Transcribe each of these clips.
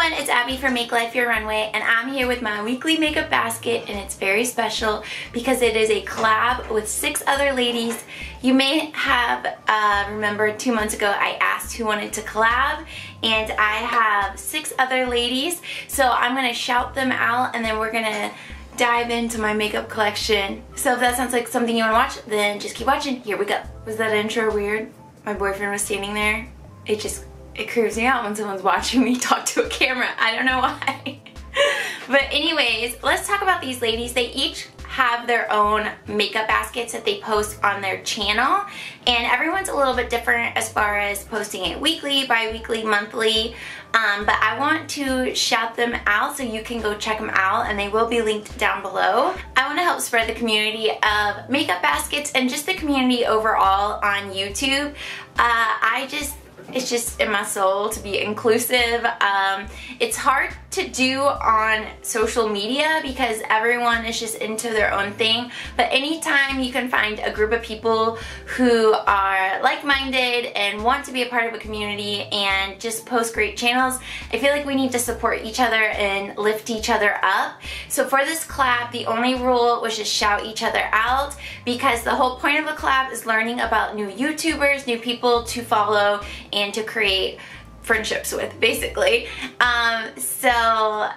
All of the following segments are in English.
everyone, it's Abby from Make Life Your Runway, and I'm here with my weekly makeup basket, and it's very special because it is a collab with 6 other ladies. You may have remembered 2 months ago I asked who wanted to collab, and I have 6 other ladies, so I'm going to shout them out and then we're going to dive into my makeup collection. So if that sounds like something you want to watch, then just keep watching. Here we go. Was that intro weird? My boyfriend was standing there. It creeps me out when someone's watching me talk to a camera. I don't know why. But anyways, let's talk about these ladies. They each have their own makeup baskets that they post on their channel, and everyone's a little bit different as far as posting it weekly, bi-weekly, monthly, but I want to shout them out so you can go check them out, and they will be linked down below. I want to help spread the community of makeup baskets and just the community overall on YouTube. It's just in my soul to be inclusive. It's hard to do on social media because everyone is just into their own thing, but anytime you can find a group of people who are like-minded and want to be a part of a community and just post great channels, I feel like we need to support each other and lift each other up. So for this collab, the only rule was just shout each other out, because the whole point of a collab is learning about new YouTubers, new people to follow and to create friendships with, basically. So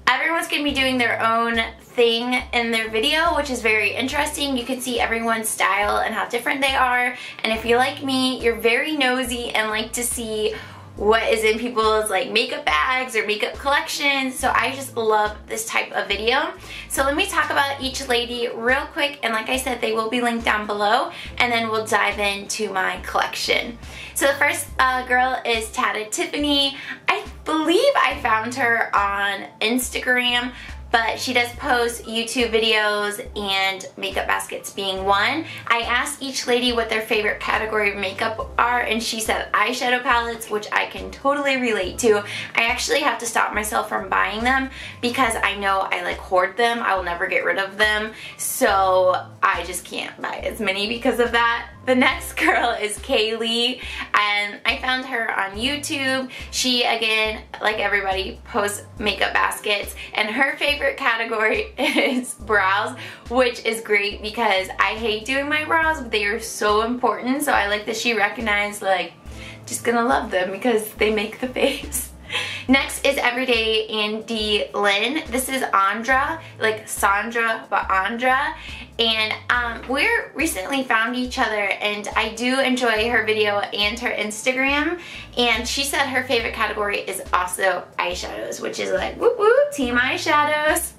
everyone's gonna be doing their own thing in their video, which is very interesting. You can see everyone's style and how different they are, and if you're like me, you're very nosy and like to see what is in people's like makeup bags or makeup collections. So I just love this type of video. So let me talk about each lady real quick, and like I said, they will be linked down below, and then we'll dive into my collection. So the first girl is Tatted Tiffany. I believe I found her on Instagram, but she does post YouTube videos and makeup baskets being one. I asked each lady what their favorite category of makeup are, and she said eyeshadow palettes, which I can totally relate to. I actually have to stop myself from buying them because I know I like hoard them. I will never get rid of them, so I just can't buy as many because of that. The next girl is Kaylee, and I found her on YouTube. She, again, like everybody, posts makeup baskets, and her favorite category is brows, which is great because I hate doing my brows, but they are so important, so I like that she recognized, like, just gonna love them because they make the face. Next is Everyday Andy Lynn. This is Andra, like Sandra, but Andra. And we're recently found each other, and I do enjoy her video and her Instagram. And she said her favorite category is also eyeshadows, which is like, whoop whoop, team eyeshadows.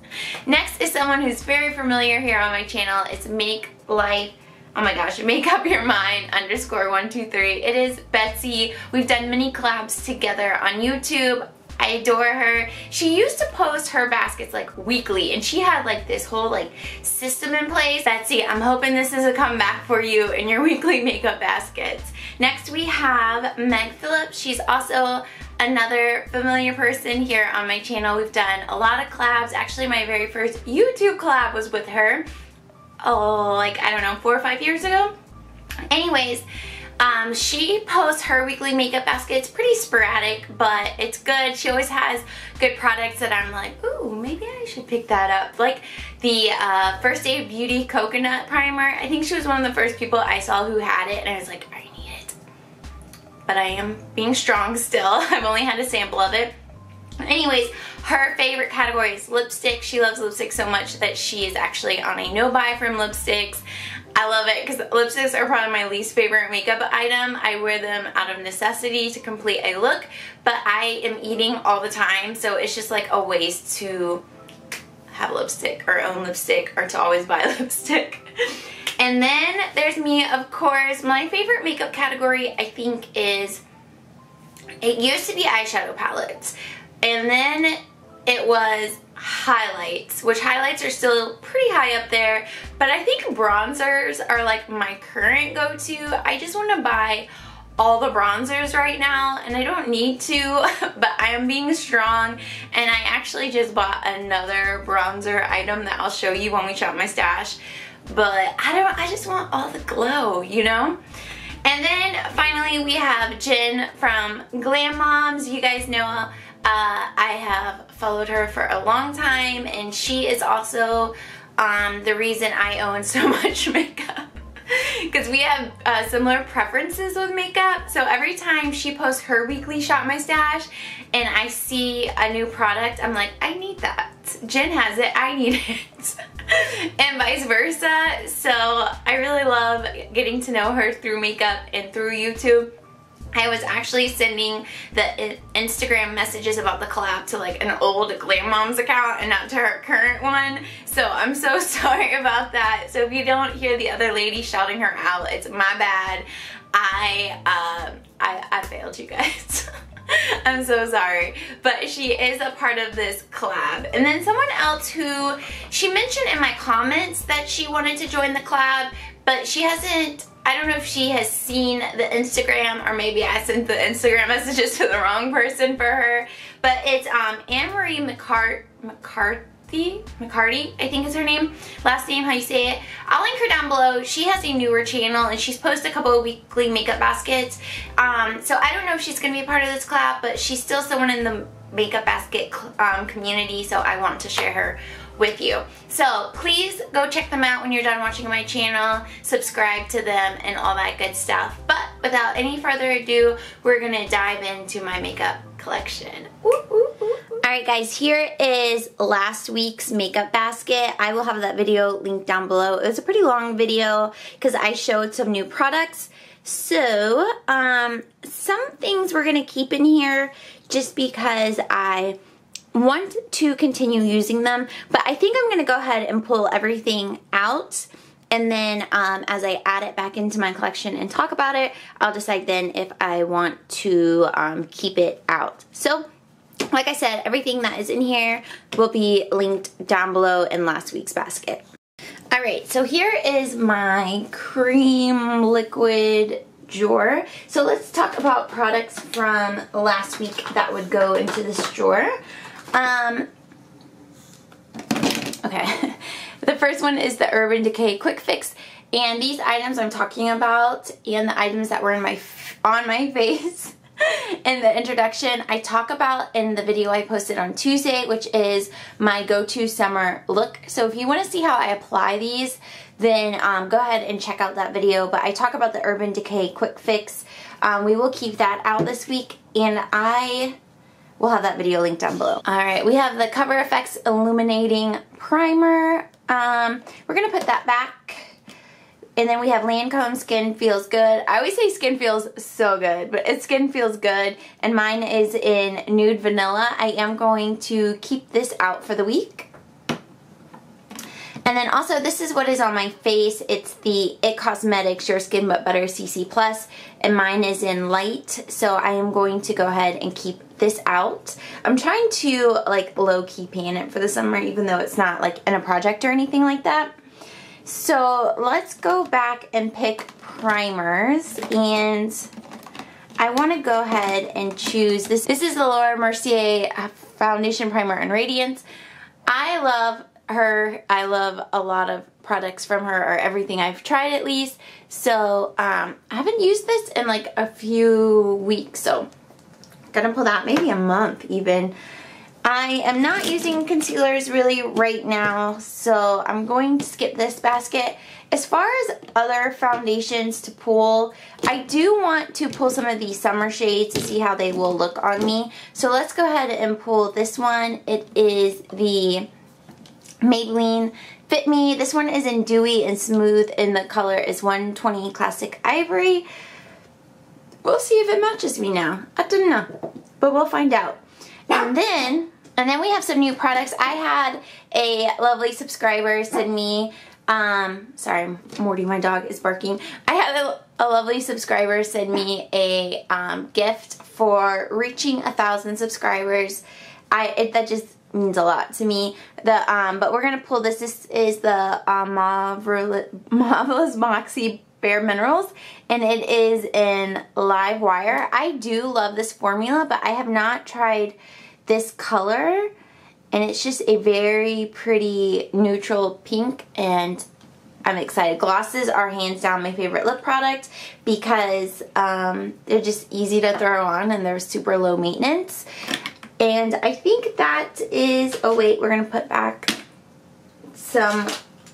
Next is someone who's very familiar here on my channel. It's Make Life, oh my gosh, Make Up Your Mind _123. It is Betsy. We've done many collabs together on YouTube. I adore her. She used to post her baskets like weekly, and she had like this whole like system in place. Betsy, I'm hoping this is a comeback for you in your weekly makeup baskets. Next we have Meg Phillips. She's also another familiar person here on my channel. We've done a lot of collabs. Actually, my very first YouTube collab was with her. Oh, like, I don't know, 4 or 5 years ago? Anyways, she posts her weekly makeup baskets pretty sporadic, but it's good. She always has good products that I'm like, ooh, maybe I should pick that up. Like the First Aid Beauty Coconut Primer. I think she was one of the first people I saw who had it, and I was like, I need it. But I am being strong still. I've only had a sample of it. Anyways, her favorite category is lipstick. She loves lipstick so much that she is actually on a no-buy from lipsticks. I love it because lipsticks are probably my least favorite makeup item. I wear them out of necessity to complete a look, but I am eating all the time, so it's just like a waste to have lipstick or own lipstick or to always buy lipstick. And then there's me, of course. My favorite makeup category, I think, is, it used to be eyeshadow palettes, and then it was highlights, which highlights are still pretty high up there, but I think bronzers are like my current go-to. I just want to buy all the bronzers right now, and I don't need to, but I am being strong, and I actually just bought another bronzer item that I'll show you when we shop my stash, but I just want all the glow, you know? And then finally we have Jen from Glam Moms. You guys know I have followed her for a long time, and she is also the reason I own so much makeup. Because we have similar preferences with makeup. So every time she posts her weekly Shop My Stash and I see a new product, I'm like, I need that. Jen has it, I need it. And vice versa. So I really love getting to know her through makeup and through YouTube. I was actually sending the Instagram messages about the collab to like an old Glam Moms account and not to her current one. So I'm so sorry about that. So if you don't hear the other lady shouting her out, it's my bad. I failed you guys. I'm so sorry. But she is a part of this collab. And then someone else who, she mentioned in my comments that she wanted to join the collab, but she hasn't, I don't know if she has seen the Instagram, or maybe I sent the Instagram messages to the wrong person for her. But it's Anne-Marie McCarty, I think is her name. Last name, how you say it. I'll link her down below. She has a newer channel and she's posted a couple of weekly makeup baskets. So I don't know if she's going to be a part of this collab, but she's still someone in the makeup basket community, so I want to share her with you. So please go check them out when you're done watching my channel, subscribe to them and all that good stuff. But without any further ado, we're gonna dive into my makeup collection. Alright guys, here is last week's makeup basket. I will have that video linked down below. It was a pretty long video because I showed some new products. So, some things we're gonna keep in here just because I want to continue using them, but I think I'm gonna go ahead and pull everything out, and then as I add it back into my collection and talk about it, I'll decide then if I want to keep it out. So like I said, everything that is in here will be linked down below in last week's basket. Alright, so here is my cream liquid drawer. So let's talk about products from last week that would go into this drawer. Okay, the first one is the Urban Decay Quick Fix, and these items I'm talking about and the items that were in on my face in the introduction, I talk about in the video I posted on Tuesday, which is my go-to summer look. So if you want to see how I apply these, then go ahead and check out that video. But I talk about the Urban Decay Quick Fix. We will keep that out this week, and we'll have that video linked down below. Alright, we have the Cover FX Illuminating Primer. We're going to put that back. And then we have Lancome Skin Feels Good. I always say Skin Feels so good, but it's Skin Feels Good. And mine is in Nude Vanilla. I am going to keep this out for the week. And then also, this is what is on my face. It's the IT Cosmetics Your Skin But Better CC+, and mine is in Light, so I am going to go ahead and keep this out. I'm trying to like low-key pan it for the summer, even though it's not like in a project or anything like that. So let's go back and pick primers, and I want to go ahead and choose this. This is the Laura Mercier Foundation Primer and Radiance. I love her. I love a lot of products from her, or everything I've tried at least. So I haven't used this in like a few weeks, so gonna pull that, maybe a month even. I am not using concealers really right now, so I'm going to skip this basket. As far as other foundations to pull, I do want to pull some of these summer shades to see how they will look on me. So let's go ahead and pull this one. It is the Maybelline Fit Me. This one is in Dewy and Smooth, and the color is 120 Classic Ivory. We'll see if it matches me now. I don't know, but we'll find out. And then we have some new products. I had a lovely subscriber send me, sorry, Morty, my dog is barking. I had a lovely subscriber send me a gift for reaching 1,000 subscribers. That just means a lot to me. But we're gonna pull this. This is the Marvelous Moxie Bare Minerals, and it is in Live Wire. I do love this formula, but I have not tried this color, and it's just a very pretty neutral pink, and I'm excited. Glosses are hands down my favorite lip product because they're just easy to throw on and they're super low maintenance. And I think that is, oh wait, we're gonna put back some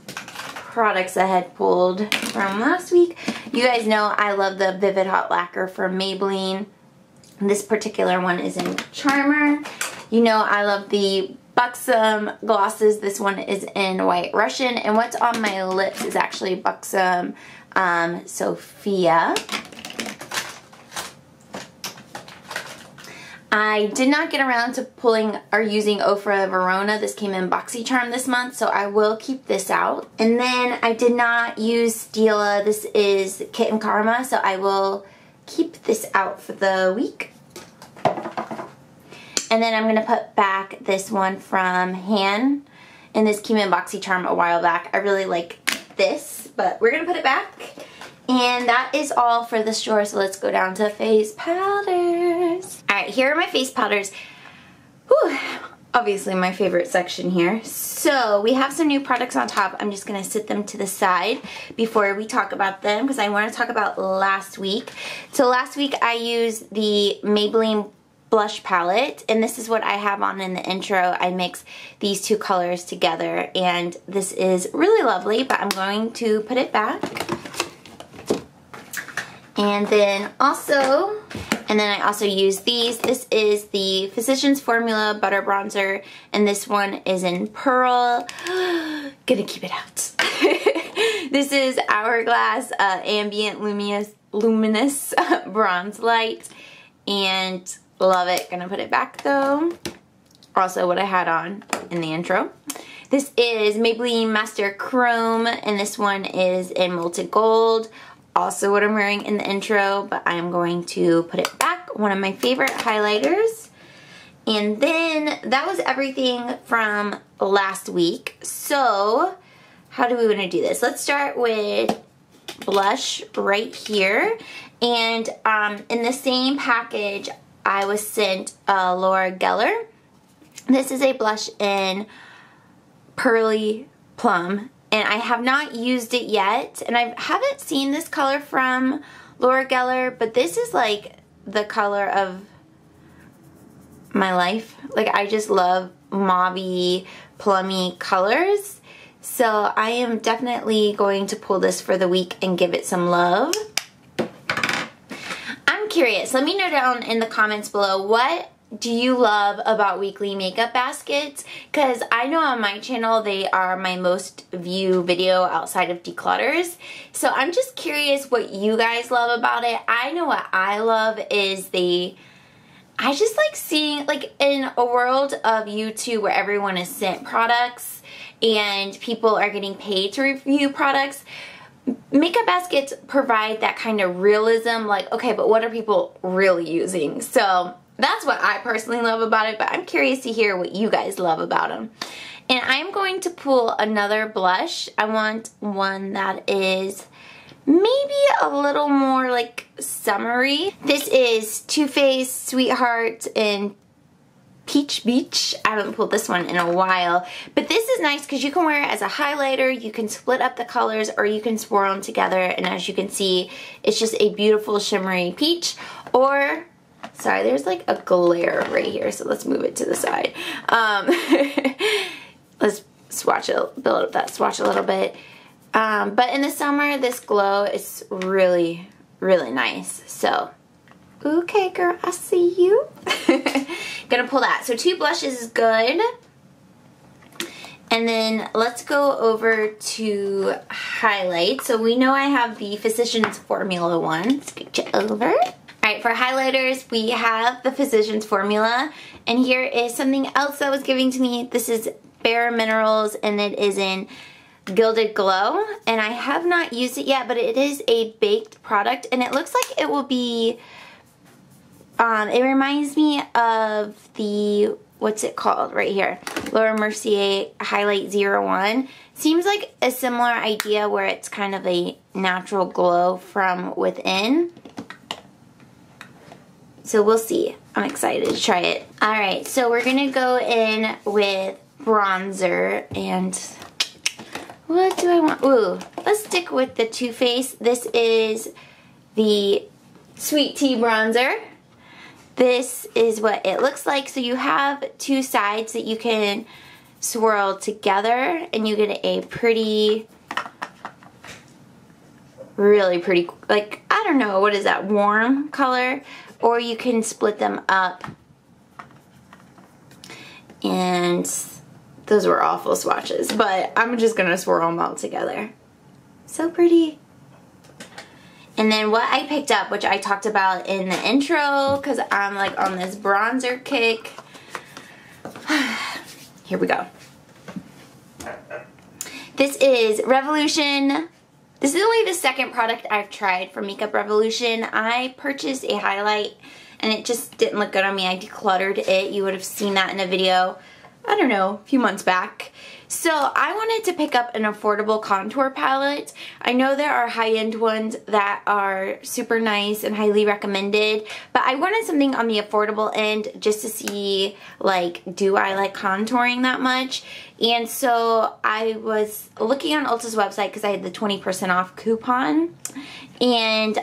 products I had pulled from last week. You guys know I love the Vivid Hot Lacquer from Maybelline. This particular one is in Charmer. You know I love the Buxom glosses. This one is in White Russian. And what's on my lips is actually Buxom Sophia. I did not get around to pulling or using Ofra Verona. This came in BoxyCharm this month, so I will keep this out. And then I did not use Stila. This is Kitten Karma, so I will keep this out for the week. And then I'm going to put back this one from Han. And this came in BoxyCharm a while back. I really like this, but we're going to put it back. And that is all for the store, so let's go down to face powders. Alright, here are my face powders. Whew, obviously my favorite section here. So, we have some new products on top. I'm just going to sit them to the side before we talk about them, because I want to talk about last week. So last week I used the Maybelline blush palette, and this is what I have on in the intro. I mix these two colors together, and this is really lovely, but I'm going to put it back. And then I also use these. This is the Physicians Formula Butter Bronzer, and this one is in Pearl. Gonna keep it out. This is Hourglass Ambient Luminous Bronze Light, and love it. Gonna put it back though. Also what I had on in the intro. This is Maybelline Master Chrome, and this one is in Molten Gold. Also what I'm wearing in the intro, but I'm going to put it back. One of my favorite highlighters. And then that was everything from last week. So how do we want to do this? Let's start with blush right here. And in the same package, I was sent Laura Geller. This is a blush in Pearly Plum. And I have not used it yet, and I haven't seen this color from Laura Geller, but this is like the color of my life. Like, I just love mauvey, plummy colors. So I am definitely going to pull this for the week and give it some love. I'm curious. Let me know down in the comments below, what do you love about weekly makeup baskets? Because I know on my channel they are my most viewed video outside of declutters. So I'm just curious what you guys love about it. I know what I love is I just like seeing, like, in a world of YouTube where everyone is sent products and people are getting paid to review products, makeup baskets provide that kind of realism, like, okay, but what are people really using? So that's what I personally love about it, but I'm curious to hear what you guys love about them. And I'm going to pull another blush. I want one that is maybe a little more like summery. This is Too Faced Sweetheart in Peach Beach. I haven't pulled this one in a while, but this is nice because you can wear it as a highlighter, you can split up the colors, or you can swirl them together, and as you can see, it's just a beautiful shimmery peach. Or sorry, there's like a glare right here, so let's move it to the side. Let's swatch it, build up that swatch a little bit. But in the summer, this glow is really, really nice. So, okay, girl, I see you. Gonna pull that. So 2 blushes is good. And then let's go over to highlight. So we know I have the Physicians Formula one. Scoot you over. Alright, for highlighters, we have the Physicians Formula, and here is something else that was given to me. This is Bare Minerals, and it is in Gilded Glow, and I have not used it yet, but it is a baked product, and it looks like it will be, it reminds me of the, what's it called right here? Laura Mercier Highlight 01. Seems like a similar idea where it's kind of a natural glow from within. So we'll see. I'm excited to try it. Alright, so we're going to go in with bronzer, and what do I want? Ooh, let's stick with the Too Faced. This is the Sweet Tea Bronzer. this is what it looks like. So you have two sides that you can swirl together and you get a pretty, really pretty, like, I don't know, what is that, warm color? Or you can split them up. And those were awful swatches, but I'm just gonna swirl them all together. So pretty. And then what I picked up, which I talked about in the intro, because I'm like on this bronzer kick. Here we go. This is Revolution. This is only the second product I've tried from Makeup Revolution. I purchased a highlight and it just didn't look good on me. I decluttered it. You would have seen that in a video, I don't know, a few months back. So I wanted to pick up an affordable contour palette. I know there are high-end ones that are super nice and highly recommended, but I wanted something on the affordable end just to see, like, do I like contouring that much? And so I was looking on Ulta's website because I had the 20% off coupon, and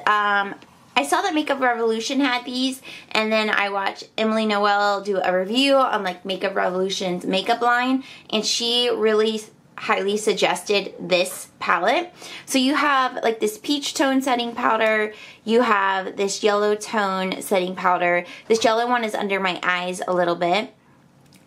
I saw that Makeup Revolution had these, and then I watched Emily Noel do a review on like Makeup Revolution's makeup line, and she really highly suggested this palette. So you have like this peach tone setting powder, you have this yellow tone setting powder. This yellow one is under my eyes a little bit.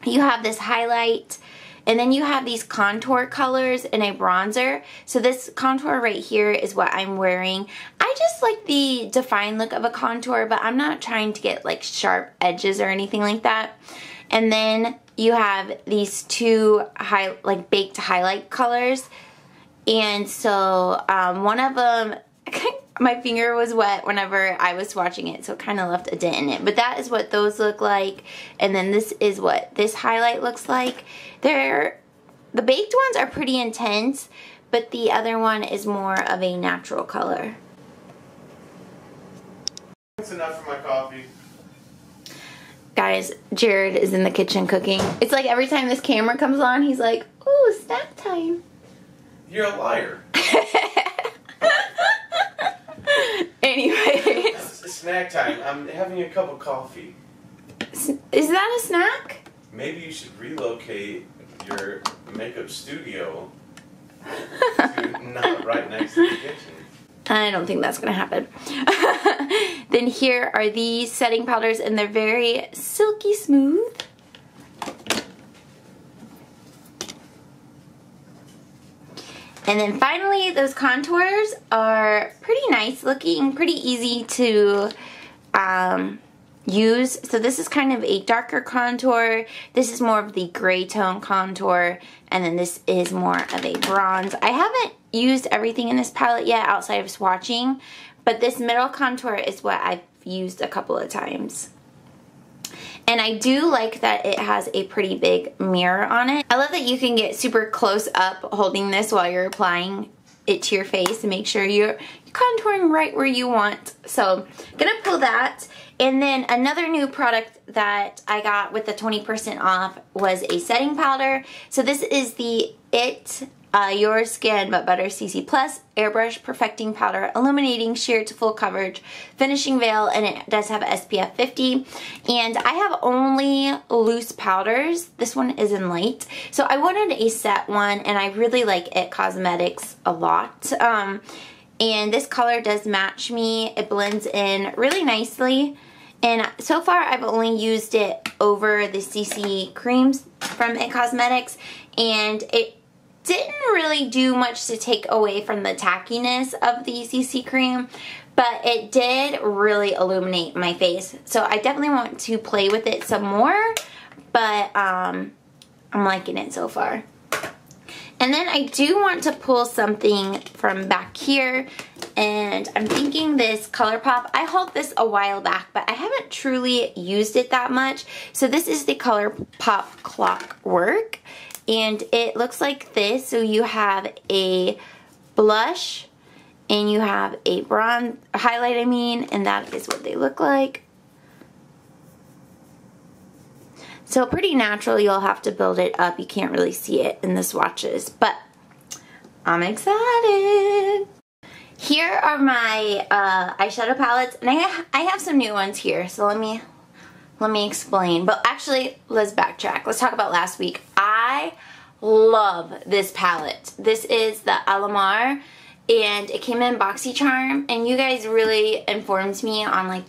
You have this highlight, and then you have these contour colors and a bronzer. So this contour right here is what I'm wearing. I just like the defined look of a contour, but I'm not trying to get like sharp edges or anything like that. And then you have these two like baked highlight colors. And so one of them, my finger was wet whenever I was swatching it, so it kind of left a dent in it. But that is what those look like. And then this is what this highlight looks like. The baked ones are pretty intense, but the other one is more of a natural color. That's enough for my coffee. Guys, Jared is in the kitchen cooking. It's like every time this camera comes on, he's like, ooh, snack time. You're a liar. Anyway. It's snack time. I'm having a cup of coffee. Is that a snack? Maybe you should relocate your makeup studio to not right next to the kitchen. I don't think that's gonna happen. Then here are these setting powders, and they're very silky smooth. And then finally, those contours are pretty nice looking, pretty easy to use. So this is kind of a darker contour. This is more of the gray tone contour, and then this is more of a bronze. I haven't used everything in this palette yet outside of swatching, but this middle contour is what I've used a couple of times. And I do like that it has a pretty big mirror on it. I love that you can get super close up holding this while you're applying it to your face and make sure you're contouring right where you want. So I'm gonna pull that. And then another new product that I got with the 20% off was a setting powder. So this is the Your Skin But Better CC Plus Airbrush Perfecting Powder, Illuminating Sheer to Full Coverage Finishing Veil, and it does have SPF 50. And I have only loose powders. This one is in light. So I wanted a set one, and I really like It Cosmetics a lot. And this color does match me. It blends in really nicely. And so far I've only used it over the CC creams from It Cosmetics, and it didn't really do much to take away from the tackiness of the CC cream, but it did really illuminate my face. So I definitely want to play with it some more, but I'm liking it so far. And then I do want to pull something from back here, and I'm thinking this ColourPop. I hauled this a while back, but I haven't truly used it that much. So this is the ColourPop Clockwork, and it looks like this. So you have a blush, and you have a bronze highlight, and that is what they look like. So pretty natural. You'll have to build it up. You can't really see it in the swatches, but I'm excited. Here are my eyeshadow palettes, and I have some new ones here. So let me let me explain. But actually, let's backtrack. Let's talk about last week. I love this palette. This is the Alamar, and it came in BoxyCharm, and you guys really informed me on like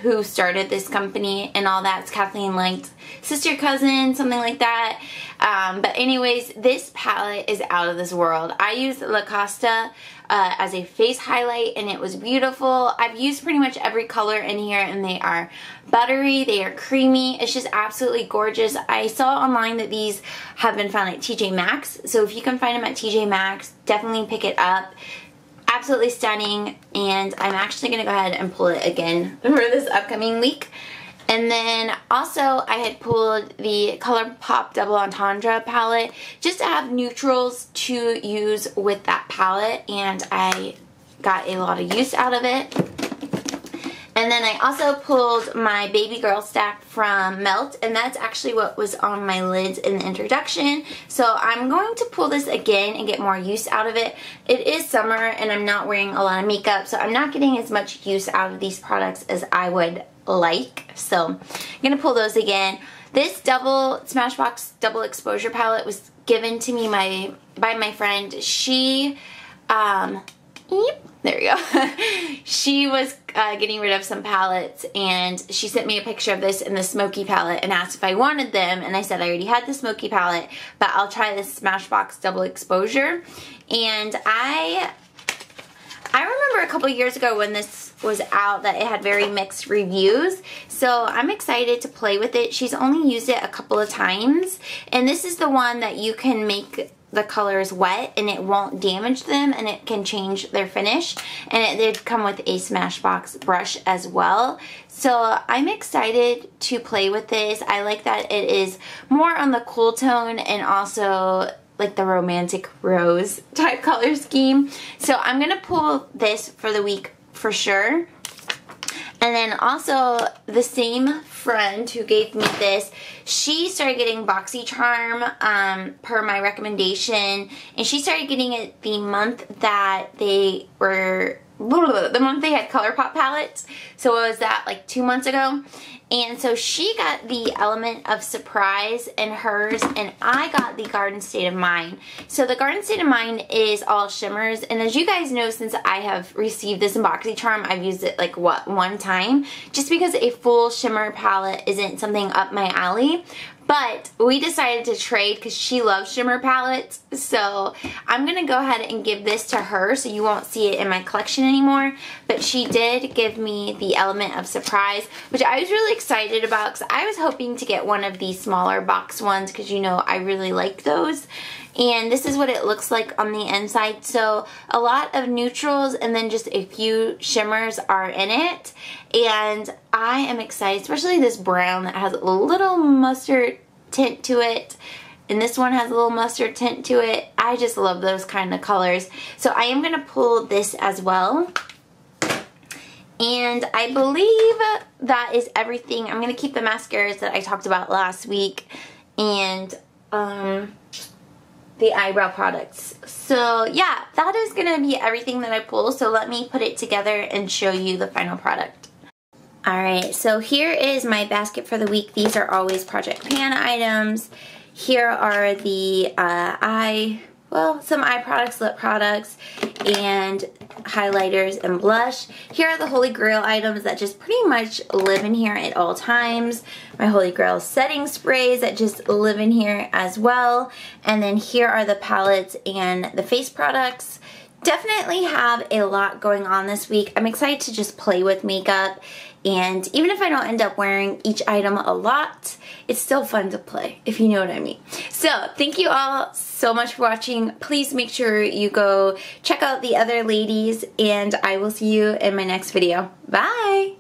who started this company and all that. It's Kathleen Light's sister, cousin, something like that. But anyways, this palette is out of this world. I used La Costa as a face highlight, and it was beautiful. I've used pretty much every color in here, and they are buttery, they are creamy. It's just absolutely gorgeous. I saw online that these have been found at TJ Maxx, so if you can find them at TJ Maxx, definitely pick it up. Absolutely stunning, and I'm actually going to go ahead and pull it again for this upcoming week. And then also I had pulled the ColourPop Double Entendre palette just to have neutrals to use with that palette, and I got a lot of use out of it. And then I also pulled my Baby Girl stack from Melt, and that's actually what was on my lids in the introduction. So I'm going to pull this again and get more use out of it. It is summer and I'm not wearing a lot of makeup, so I'm not getting as much use out of these products as I would like. So I'm going to pull those again. This Smashbox Double Exposure palette was given to me by my friend. She, there we go. She was getting rid of some palettes, and she sent me a picture of this in the Smoky palette and asked if I wanted them, and I said I already had the Smoky palette, but I'll try this Smashbox Double Exposure. And I remember a couple years ago when this was out that it had very mixed reviews, so I'm excited to play with it. She's only used it a couple of times, and this is the one that you can make the colors wet and it won't damage them, and it can change their finish, and it did come with a Smashbox brush as well. So I'm excited to play with this. I like that it is more on the cool tone and also like the romantic rose type color scheme. So I'm gonna pull this for the week for sure. And then also the same friend who gave me this, she started getting BoxyCharm per my recommendation, and she started getting it the month that they were, the month they had ColourPop palettes. So what was that, like 2 months ago? And so she got the Element of Surprise in hers, and I got the Garden State of Mind. So the Garden State of Mind is all shimmers, and as you guys know, since I have received this in BoxyCharm, I've used it like, what, one time? Just because a full shimmer palette isn't something up my alley. But we decided to trade because she loves shimmer palettes. So I'm going to go ahead and give this to her so you won't see it in my collection anymore. But she did give me the Element of Surprise, which I was really excited about because I was hoping to get one of these smaller box ones because, you know, I really like those. And this is what it looks like on the inside. So a lot of neutrals and then just a few shimmers are in it. And I am excited, especially this brown that has a little mustard tint to it. And this one has a little mustard tint to it. I just love those kind of colors. So I am going to pull this as well. And I believe that is everything. I'm going to keep the mascaras that I talked about last week. And the eyebrow products. So yeah, that is gonna be everything that I pull. So let me put it together and show you the final product. Alright, so here is my basket for the week. These are always Project Pan items. Here are the some eye products, lip products, and highlighters and blush. Here are the Holy Grail items that just pretty much live in here at all times. My Holy Grail setting sprays that just live in here as well. And then here are the palettes and the face products. Definitely have a lot going on this week. I'm excited to just play with makeup, and even if I don't end up wearing each item a lot, it's still fun to play, if you know what I mean. So thank you all so much for watching. Please make sure you go check out the other ladies, and I will see you in my next video. Bye!